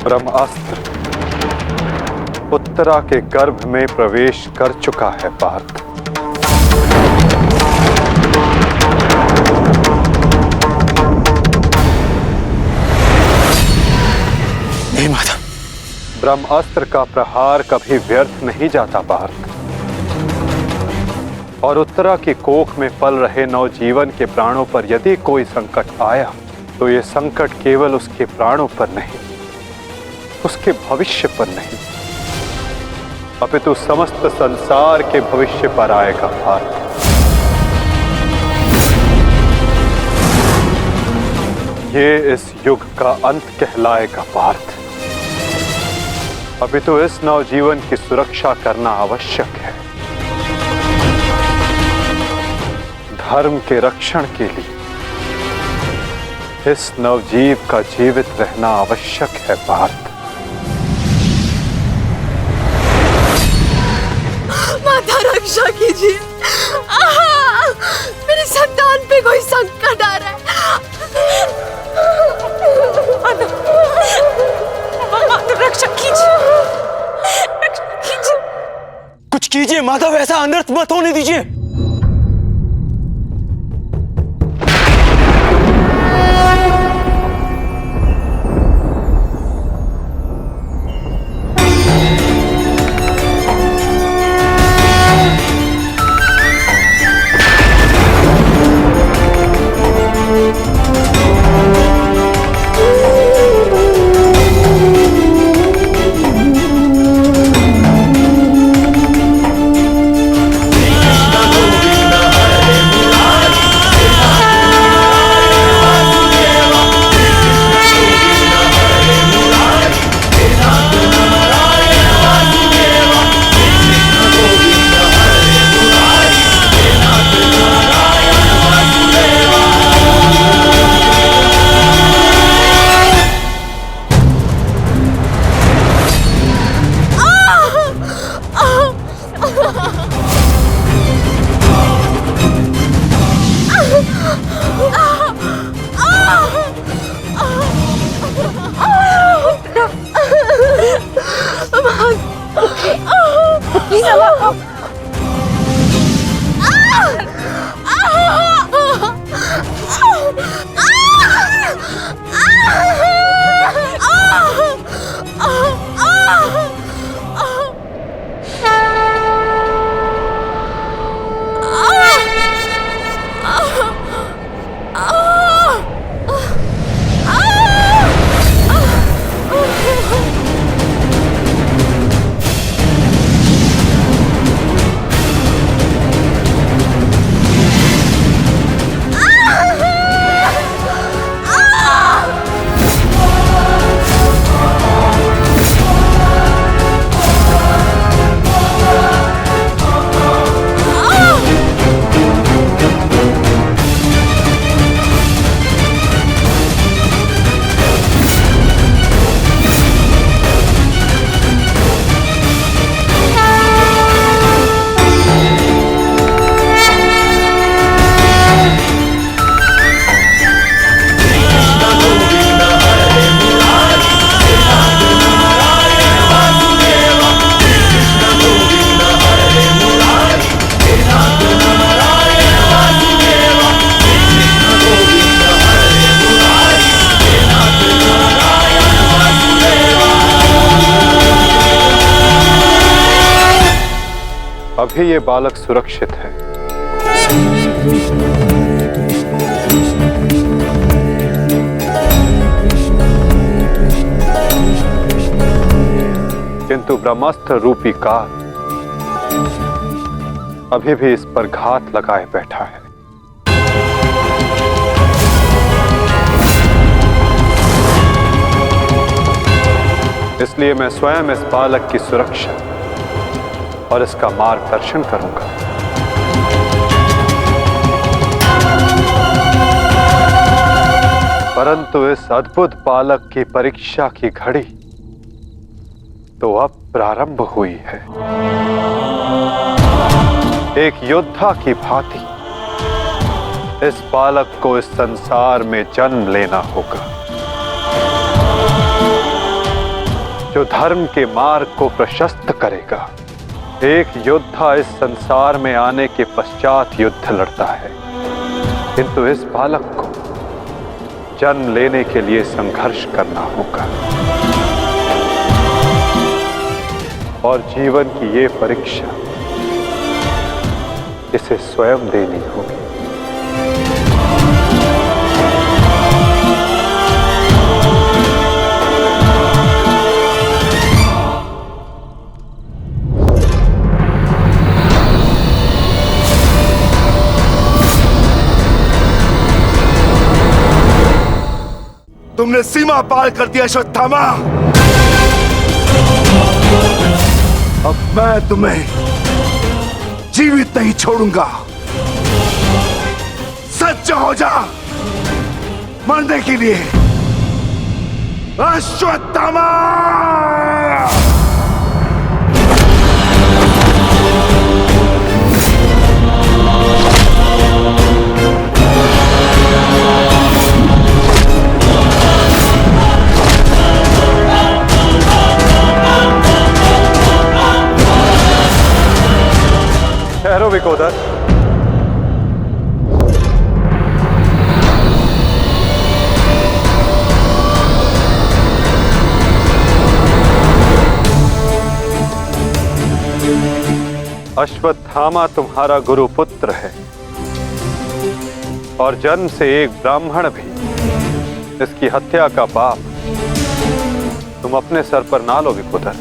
ब्रह्मास्त्र उत्तरा के गर्भ में प्रवेश कर चुका है पार्थ। नहीं माता, ब्रह्मास्त्र का प्रहार कभी व्यर्थ नहीं जाता पार्थ। और उत्तरा की कोख में पल रहे नवजीवन के प्राणों पर यदि कोई संकट आया तो ये संकट केवल उसके प्राणों पर नहीं, उसके भविष्य पर नहीं, अपितु समस्त संसार के भविष्य पर आएगा पार्थ। ये इस युग का अंत कहलाएगा पार्थ। अपितु इस नवजीवन की सुरक्षा करना आवश्यक है। धर्म के रक्षण के लिए इस नवजीव का जीवित रहना आवश्यक है पार्थ। माता रक्षा कीजिए, मेरी संतान पे कोई संकट आ रहा है। माता रक्षा कीजिए, रक्षा कीजिए। कुछ कीजिए माधव, ऐसा अनर्थ मत होने दीजिए। अभी ये बालक सुरक्षित है। किंतु ब्रह्मास्त्र रूपी काल अभी भी इस पर घात लगाए बैठा है। इसलिए मैं स्वयं इस बालक की सुरक्षा और इसका मार्गदर्शन करूंगा। परंतु इस अद्भुत बालक की परीक्षा की घड़ी तो अब प्रारंभ हुई है। एक योद्धा की भांति इस बालक को इस संसार में जन्म लेना होगा, जो धर्म के मार्ग को प्रशस्त करेगा। एक योद्धा इस संसार में आने के पश्चात युद्ध लड़ता है, किंतु इस बालक को जन्म लेने के लिए संघर्ष करना होगा और जीवन की ये परीक्षा इसे स्वयं देनी होगी। तुमने सीमा पार कर दिया अश्वत्थामा। अब मैं तुम्हें जीवित नहीं छोड़ूंगा। सच्च हो जा मरने के लिए अश्वत्थामा। ठहरो विकोदर। अश्वत्थामा तुम्हारा गुरु पुत्र है और जन्म से एक ब्राह्मण भी। इसकी हत्या का पाप तुम अपने सर पर ना लो विकोदर।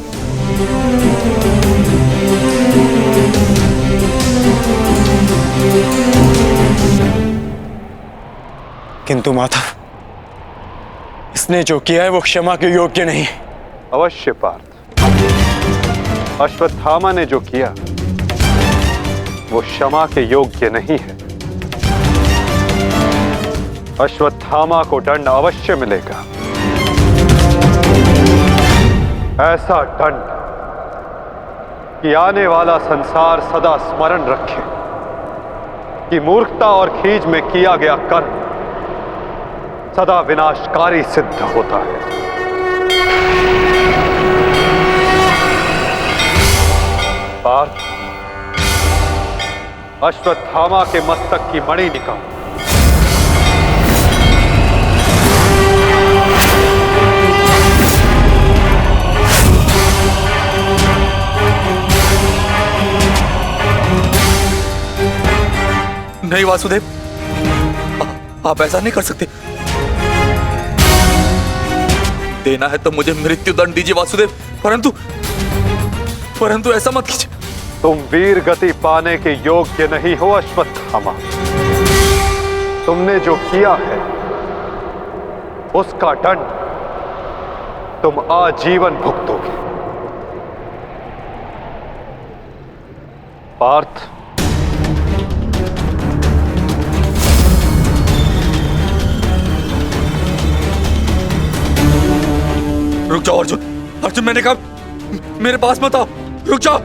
किंतु माधव, इसने जो किया है वो क्षमा के योग्य नहीं। अवश्य पार्थ, अश्वत्थामा ने जो किया वो क्षमा के योग्य नहीं है। अश्वत्थामा को दंड अवश्य मिलेगा, ऐसा दंड कि आने वाला संसार सदा स्मरण रखे कि मूर्खता और खीज में किया गया कर्म सदा विनाशकारी सिद्ध होता है। पार्थ, अश्वत्थामा के मस्तक की मणि निकाल। नहीं वासुदेव, आप ऐसा नहीं कर सकते। देना है तो मुझे मृत्यु दंड दीजिए वासुदेव, परंतु ऐसा मत कीजिए। तुम वीर गति पाने के योग्य नहीं हो अश्वत्थामा। तुमने जो किया है उसका दंड तुम आजीवन भुगतोगे। पार्थ, रुक जाओ अर्जुन, मैंने कहा मेरे पास मत आओ, रुक जाओ।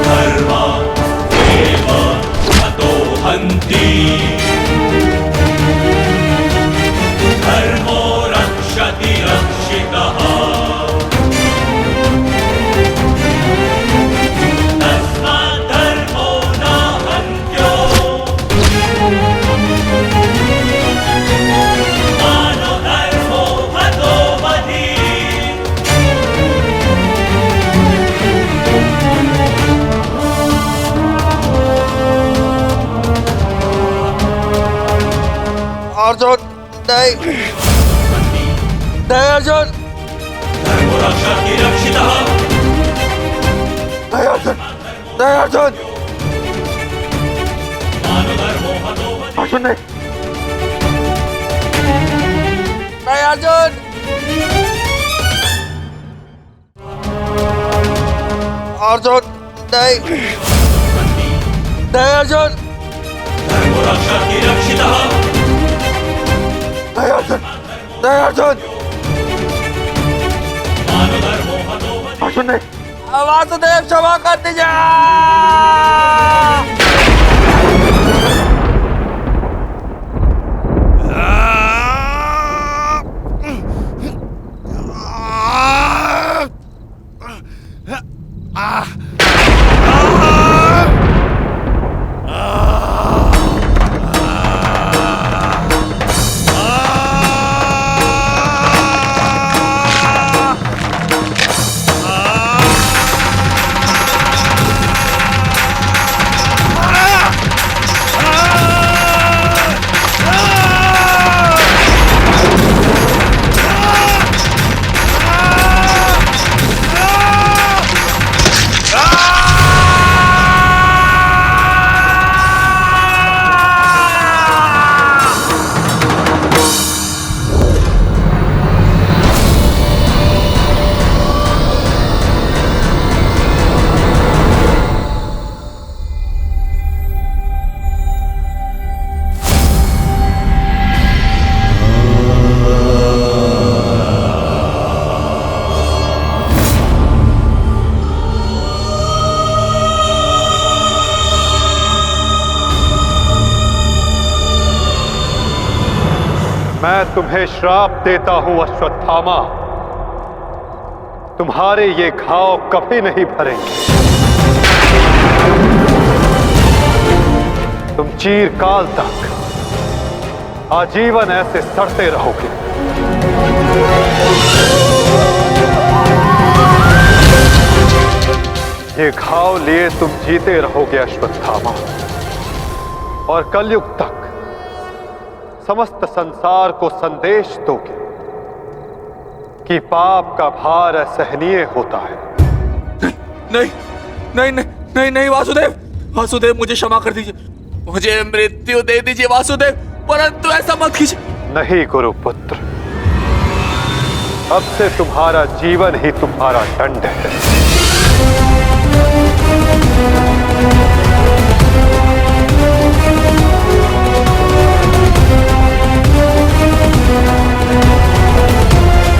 धर्मा एव हतो हन्ति, धर्मो रक्षति रक्षितः, तस्मात् धर्मो न हन्त्यो, मानो धर्मो हतो वधि। अर्जुन नहीं, नहीं अर्जुन, धर्मो रक्षति रक्षितः, नहीं अर्जुन, नहीं अर्जुन, मानो धर्मो हतो वधि। अर्जुन नहीं, नहीं अर्जुन, अर्जुन नहीं, नहीं अर्जुन, धर्मो रक्षति रक्षितः, अर्जुन अर्जुन नहीं, वासुदेव क्षमा कर दीजिए। मैं तुम्हें श्राप देता हूं अश्वत्थामा, तुम्हारे ये घाव कभी नहीं भरेंगे। तुम चिरकाल तक आजीवन ऐसे सड़ते रहोगे। ये घाव लिए तुम जीते रहोगे अश्वत्थामा, और कलयुग तक समस्त संसार को संदेश दोगे कि पाप का भार असहनीय होता है। नहीं नहीं नहीं नहीं नहीं वासुदेव, वासुदेव मुझे क्षमा कर दीजिए, मुझे मृत्यु दे दीजिए वासुदेव, परंतु ऐसा मत कीजिए। नहीं गुरुपुत्र, अब से तुम्हारा जीवन ही तुम्हारा दंड है।